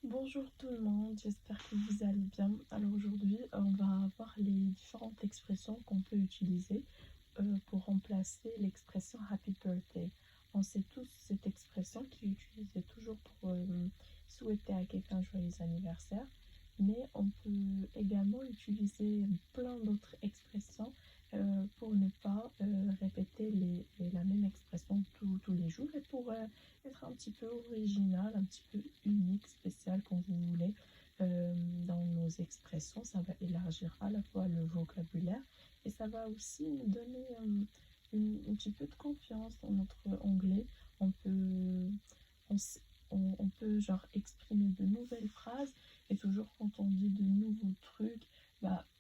Bonjour tout le monde, j'espère que vous allez bien. Alors aujourd'hui, on va voir les différentes expressions qu'on peut utiliser pour remplacer l'expression Happy Birthday. On sait tous cette expression qui est utilisée toujours pour souhaiter à quelqu'un un joyeux anniversaire, mais on peut également utiliser plein d'autres expressions pour ne pas répéter la même expression tous les jours et pour être un petit peu original, un petit peu unique, spécial quand vous voulez dans nos expressions. Ça va élargir à la fois le vocabulaire et ça va aussi nous donner un petit peu de confiance dans notre anglais. On peut, on peut genre exprimer de nouvelles phrases et toujours quand on dit de nouveaux trucs,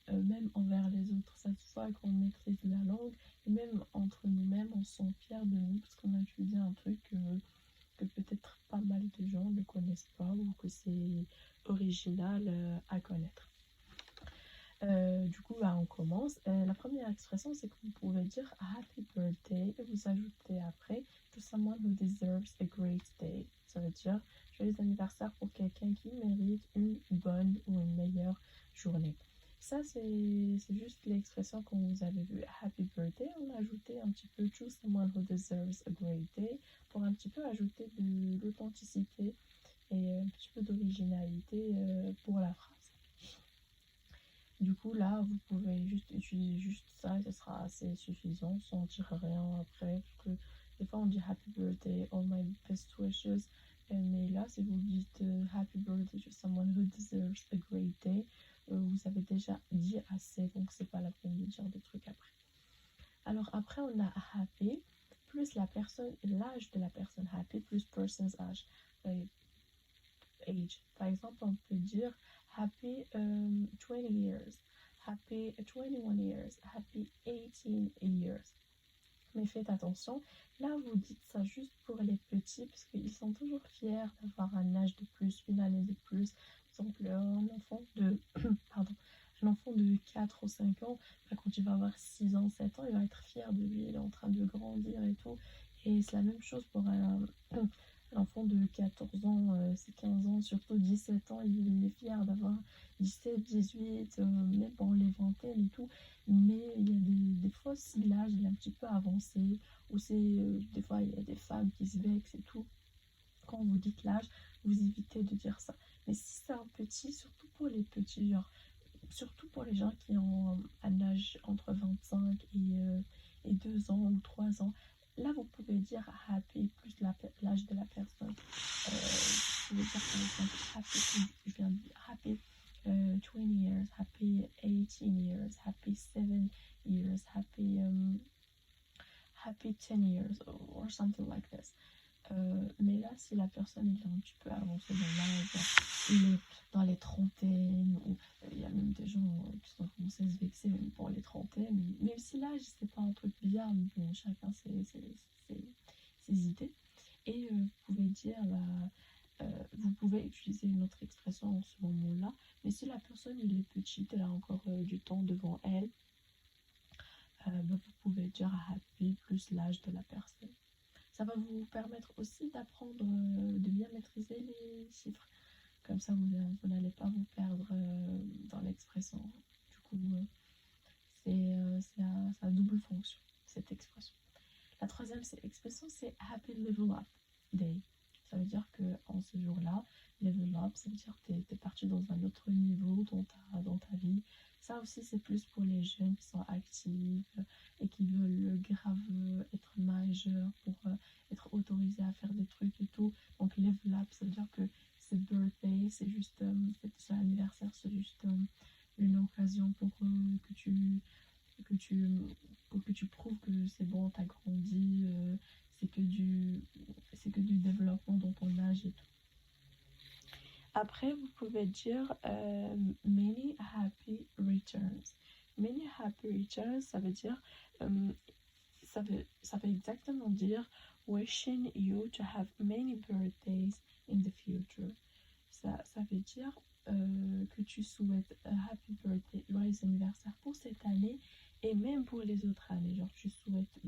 même envers les autres, ça se voit qu'on maîtrise la langue et même entre nous-mêmes, on se sent fiers de nous parce qu'on a utilisé un truc que peut-être pas mal de gens ne connaissent pas ou que c'est original à connaître. Du coup, on commence. La première expression, c'est que vous pouvez dire Happy Birthday et vous ajoutez après to someone who deserves a great day. Ça veut dire joyeux anniversaire pour quelqu'un qui mérite une bonne ou une meilleure journée. Ça, c'est juste l'expression qu'on vous avez vu, Happy Birthday. On a ajouté un petit peu to someone who deserves a great day pour un petit peu ajouter de l'authenticité et un petit peu d'originalité pour la phrase. Du coup, là, vous pouvez juste utiliser juste ça et ce sera assez suffisant sans dire rien après. Parce que des fois, on dit Happy Birthday, all my best wishes. Mais là, si vous dites Happy Birthday to someone who deserves a great day, vous avez déjà dit assez, donc c'est pas la peine de dire des trucs après. Alors après, on a Happy, plus la personne, l'âge de la personne Happy, plus person's age. Par exemple, on peut dire Happy 20 years, Happy 21 years, Happy 18 years. Mais faites attention, là vous dites ça juste pour les petits parce qu'ils sont toujours fiers d'avoir un âge de plus, une année de plus. Par exemple, un enfant de, un enfant de 4 ou 5 ans, quand il va avoir 6 ans, 7 ans, il va être fier de lui, il est en train de grandir et tout. Et c'est la même chose pour un enfant de 14 ans, c'est 15 ans, surtout 17 ans, il est fier d'avoir 17, 18, même pour les vingtaines et tout. Mais il y a des fois, si l'âge est un petit peu avancé, ou c'est des fois il y a des femmes qui se vexent et tout. Quand vous dites l'âge, vous évitez de dire ça. Mais si c'est un petit, surtout pour les petits, genre, surtout pour les gens qui ont un âge entre 25 et 2 ans ou 3 ans, là vous pouvez dire happy plus l'âge de la personne. Vous pouvez dire par exemple happy, je viens de dire happy 20 years, happy 18 years, happy 7 years, happy 10 years or something like this. Mais là, si la personne est un petit peu avancée dans l'âge, il est dans les trentaines, ou il y a même des gens qui sont commencés à se vexer même pour les trentaines. Même si l'âge, c'est pas un truc bizarre, mais bon, chacun ses idées. Et vous pouvez dire, vous pouvez utiliser une autre expression en ce moment-là, mais si la personne il est petite, elle a encore du temps devant elle, vous pouvez dire happy plus l'âge de la personne. Ça va vous permettre aussi d'apprendre, de bien maîtriser les chiffres. Comme ça, vous n'allez pas vous perdre dans l'expression. Du coup, c'est à double fonction, cette expression. La troisième expression, c'est Happy Level Up Day. Ça veut dire qu'en ce jour-là, level up, ça veut dire que tu es parti dans un autre niveau dans ta vie. Ça aussi, c'est plus pour les jeunes qui sont actifs et qui veulent grave être majeurs pour être autorisés à faire des trucs et tout. Donc, level up, ça veut dire que c'est birthday, c'est juste, c'est l'anniversaire, c'est juste une occasion pour que tu prouves que c'est bon, t'as grandi, c'est que du développement dans ton âge et tout. Après, vous pouvez dire many happy returns. Many happy returns, ça veut dire, ça veut exactement dire wishing you to have many birthdays in the future. Ça veut dire que tu souhaites happy birthday, joyeux anniversaire pour cette année et même pour les autres années. Genre, tu souhaites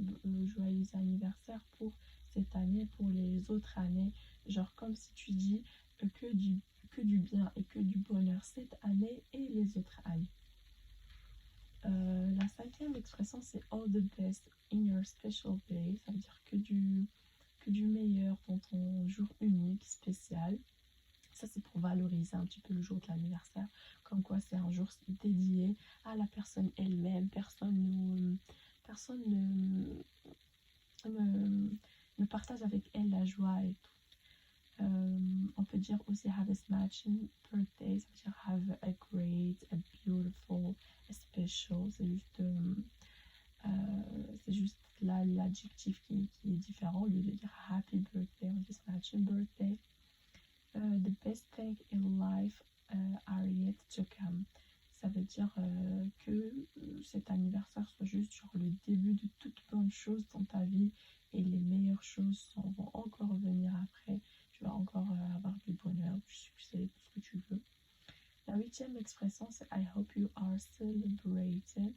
joyeux anniversaire pour cette année, pour les autres années. Genre, comme si tu dis que du bien et que du bonheur cette année et les autres années. La cinquième expression, c'est all the best in your special day. Ça veut dire que du meilleur dans ton jour unique, spécial. Ça, c'est pour valoriser un petit peu le jour de l'anniversaire. Comme quoi, c'est un jour dédié à la personne elle-même. Personne ne partage avec elle la joie et tout. On peut dire aussi have a smashing birthday. Ça veut dire have a great, a beautiful, a special. C'est juste là l'adjectif qui est différent. Au lieu de dire happy birthday, on dit smashing birthday. The best things in life are yet to come. Ça veut dire que cet anniversaire soit juste genre le début de toutes bonnes choses dans ta vie et les meilleures choses vont encore venir après. Tu vas encore avoir du bonheur, du succès, tout ce que tu veux. La huitième expression, c'est I hope you are celebrating.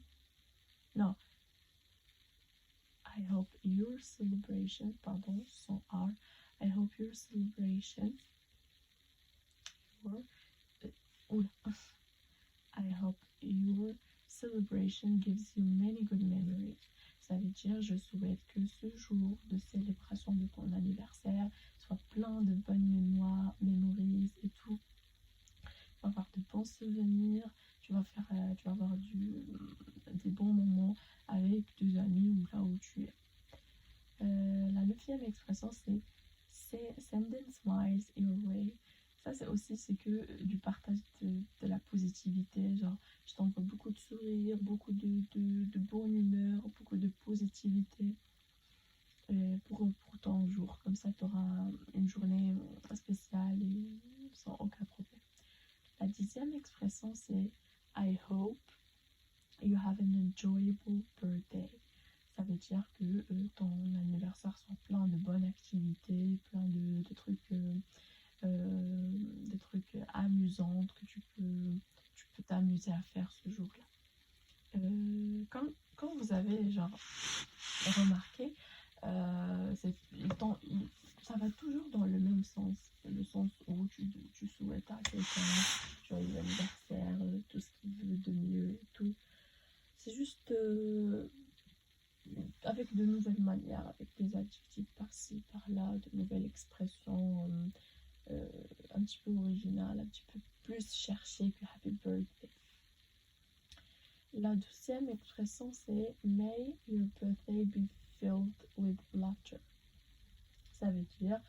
Non. I hope your celebration, pardon, sans R. I hope your celebration I hope your celebration gives you many good memories. Ça veut dire, je souhaite que ce jour de célébration de ton anniversaire soit plein de bonnes mémoires, memories et tout. Tu vas avoir de bons souvenirs, tu vas avoir des bons moments avec tes amis ou là où tu es. La neuvième expression, c'est sending smiles your way. Ça, c'est que du partage de la positivité. Genre, je t'envoie beaucoup de sourires, beaucoup de bonne humeur, beaucoup de positivité pour ton jour. Comme ça, tu auras une journée spéciale et sans aucun problème. La dixième expression, c'est I hope you have an enjoyable birthday. Ça veut dire que ton anniversaire soit plein de bonnes activités, plein de trucs des trucs amusants que tu peux t'amuser à faire ce jour-là. Comme vous avez genre remarqué, ça va toujours dans le même sens, le sens où tu souhaites à quelqu'un joyeux anniversaire, tout ce qu'il veut de mieux et tout. C'est juste avec de nouvelles manières, avec des adjectifs par-ci, par-là, de nouvelles expressions. Un petit peu original, un petit peu plus cherché que Happy Birthday. La douzième expression, c'est May your birthday be filled with laughter. Ça veut dire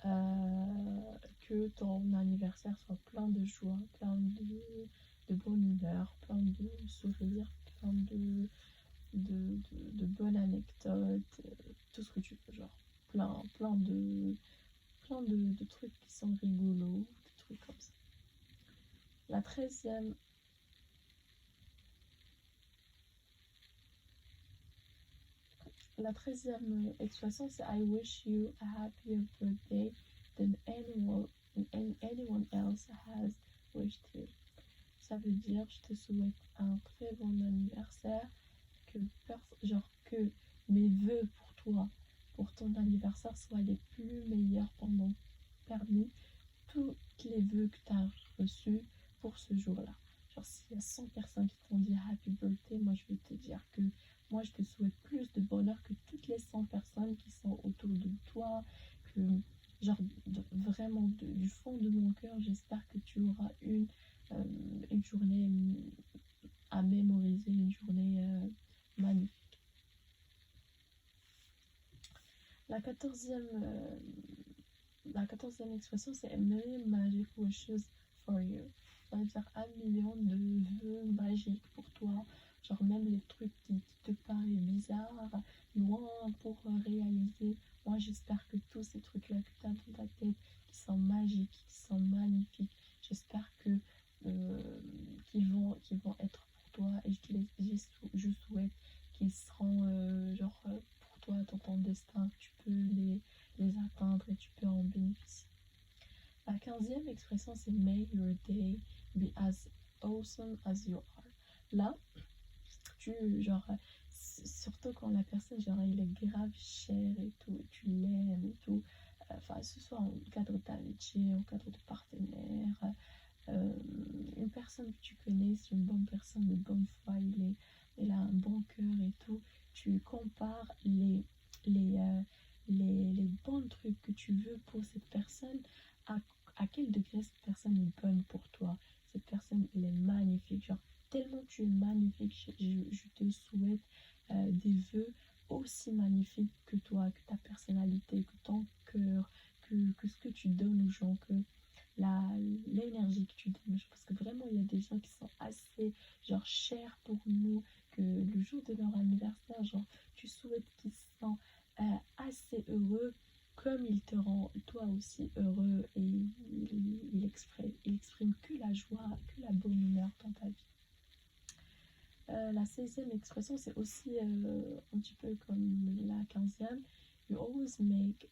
que ton anniversaire soit plein de joie, plein de bonne humeur, plein de sourires, plein de bonnes anecdotes, tout ce que tu veux, genre plein de trucs qui sont rigolos, des trucs comme ça. La treizième expression, c'est I wish you a happier birthday than anyone else has wished you. Ça veut dire, je te souhaite un très bon anniversaire, que mes vœux pour toi, pour ton anniversaire, soient les plus meilleurs parmi tous les vœux que tu as reçus pour ce jour-là. Genre, s'il y a 100 personnes qui t'ont dit Happy Birthday, moi je vais te dire que moi je te souhaite plus de bonheur que toutes les 100 personnes qui sont autour de toi, que genre vraiment du fond de mon cœur, j'espère que tu auras une journée à mémoriser, une journée magnifique. La quatorzième expression, c'est A million magic wishes for you. Ça veut dire 1 million de vœux magiques pour toi. Genre même les trucs qui te paraissent bizarres, loin pour réaliser. Moi j'espère que tous ces trucs-là que tu as dans ta tête, qui sont magiques, qui sont magnifiques, j'espère qu'ils vont être pour toi et j'espère expression, c'est May your day be as awesome as you are. Là, genre, surtout quand la personne, genre, il est grave cher et tout, et tu l'aimes et tout, enfin, ce soit en cadre d'amitié, en cadre de partenaire, euh, une personne que tu connais, c'est une bonne personne de bonne foi, il a un bon cœur et tout, tu compares les bons trucs que tu veux pour cette personne, à, à quel degré cette personne est bonne pour toi. Cette personne, elle est magnifique, genre, tellement tu es magnifique, je te souhaite des vœux aussi magnifiques que toi, que ta personnalité, que ton cœur, que ce que tu donnes aux gens, que la l'énergie que tu donnes. Parce que vraiment, il y a des gens qui sont assez, genre, chers pour nous, que le jour de leur anniversaire, genre, tu souhaites qu'ils soient assez heureux, comme il te rend toi aussi heureux, et il exprime que la joie, que la bonne humeur dans ta vie. La 16e expression, c'est aussi un petit peu comme la 15e. You always make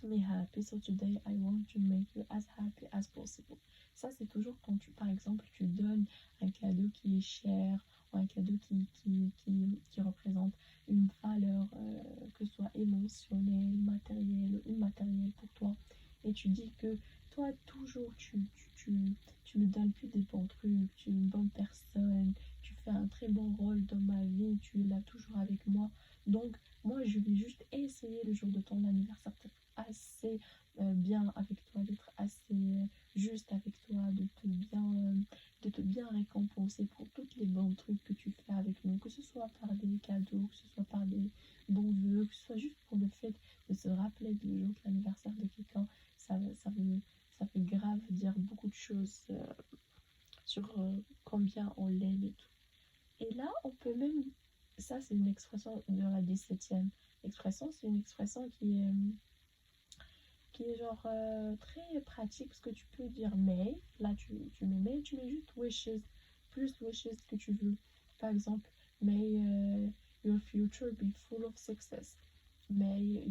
me happy, so today I want to make you as happy as possible. Ça, c'est toujours quand par exemple, tu donnes un cadeau qui est cher, ou un cadeau qui représente une valeur, que ce soit émotionnelle, matérielle ou immatérielle pour toi. Et tu dis que toi, toujours, tu me donnes que des bons trucs, tu es une bonne personne, tu fais un très bon rôle dans ma vie, tu es là toujours avec moi. Donc, moi, je vais juste essayer le jour de ton anniversaire d'être assez bien avec toi, d'être assez juste avec toi, de te bien récompenser pour tous les bons trucs que tu fais avec nous, que ce soit par des cadeaux, que ce soit par des bons vœux, que ce soit juste pour le fait de se rappeler du jour de l'anniversaire de quelqu'un. Ça veut grave dire beaucoup de choses sur combien on l'aime et tout. Et là, on peut même, ça c'est une expression de la 17e expression, c'est une expression qui est genre très pratique parce que tu peux dire may, là tu mets may, tu mets juste wishes, plus wishes que tu veux. Par exemple, may your future be full of success. May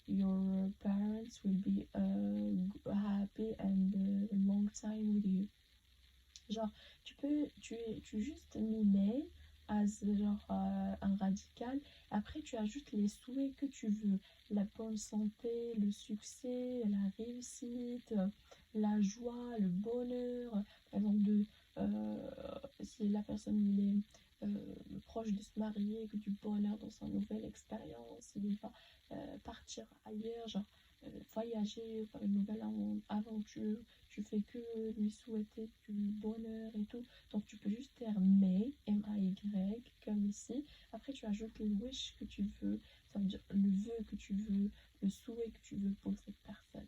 your parents will be happy and long time with you. Genre, tu juste mis mais as genre un radical. Après, tu ajoutes les souhaits que tu veux. La bonne santé, le succès, la réussite, la joie, le bonheur. Par exemple, si la personne il est proche de se marier, que du bonheur dans sa nouvelle expérience, il va partir ailleurs, genre voyager, faire une nouvelle aventure, tu fais que lui souhaiter du bonheur et tout. Donc tu peux juste dire may, M-A-Y, comme ici. Après tu ajoutes le wish que tu veux, ça veut dire le vœu que tu veux, le souhait que tu veux pour cette personne.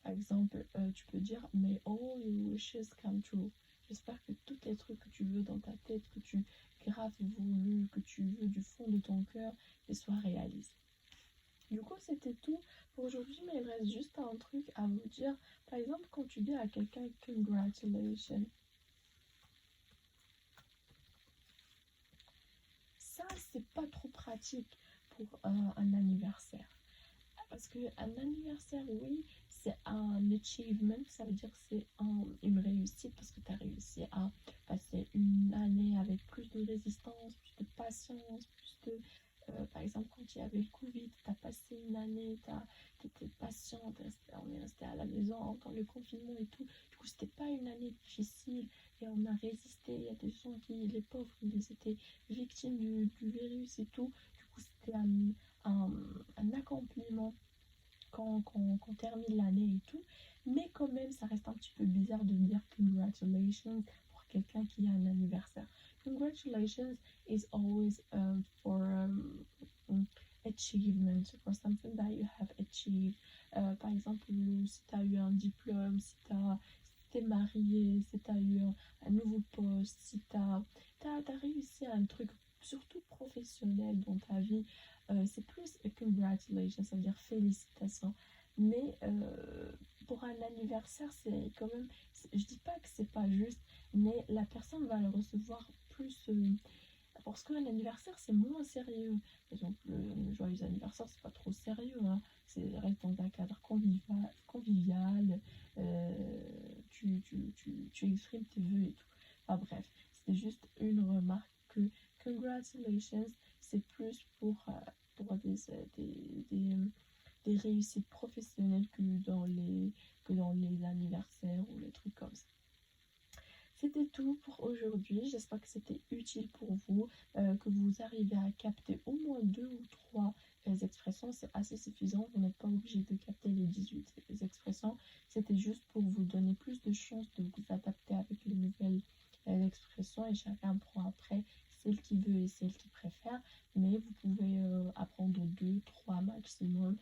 Par exemple, tu peux dire may all your wishes come true. J'espère que tous les trucs que tu veux dans ta tête, que tu graves voulu, que tu veux du fond de ton cœur, les soient réalisés. Du coup, c'était tout pour aujourd'hui, mais il reste juste un truc à vous dire. Par exemple, quand tu dis à quelqu'un congratulations, ça, c'est pas trop pratique pour un anniversaire. Parce qu'un anniversaire, oui, c'est un achievement, ça veut dire que c'est une réussite parce que tu as réussi à passer une année avec plus de résistance, plus de patience, plus de... par exemple, quand il y avait le Covid, tu as passé une année, tu étais patiente, on est resté à la maison dans le confinement et tout. Du coup, c'était pas une année difficile et on a résisté. Il y a des gens les pauvres, ils étaient victimes du virus et tout. Du coup, c'était un accomplissement qu'on termine l'année et tout. Mais quand même, ça reste un petit peu bizarre de dire congratulations pour quelqu'un qui a un anniversaire. Congratulations is always for achievement, for something that you have achieved. Par exemple, si tu as eu un diplôme, si t'es marié, si tu as eu un nouveau poste, si tu as réussi un truc, surtout professionnel dans ta vie, c'est plus congratulations, ça veut dire félicitations. Mais pour un anniversaire, c'est quand même, je dis pas que c'est pas juste, mais la personne va le recevoir plus, Parce qu'un anniversaire, c'est moins sérieux. Par exemple, le joyeux anniversaire, c'est pas trop sérieux, hein. C'est reste dans un cadre convivial, tu exprimes tes vœux et tout. Enfin bref, c'était juste une remarque que congratulations, c'est plus pour des réussites professionnelles que dans les anniversaires ou les trucs comme ça. C'était tout pour aujourd'hui. J'espère que c'était utile pour vous, que vous arrivez à capter au moins deux ou trois expressions. C'est assez suffisant. Vous n'êtes pas obligé de capter les 18 expressions. C'était juste pour vous donner plus de chances de vous adapter avec les nouvelles expressions. Et chacun prend après celle qu'il veut et celle qu'il préfère. Mais vous pouvez apprendre deux, trois maximum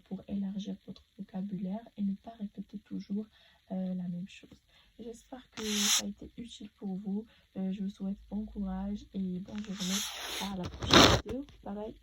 pour élargir votre vocabulaire et ne pas répéter toujours la même chose. J'espère que ça a été utile pour vous. Je vous souhaite bon courage et bonne journée. À la prochaine vidéo. Bye bye.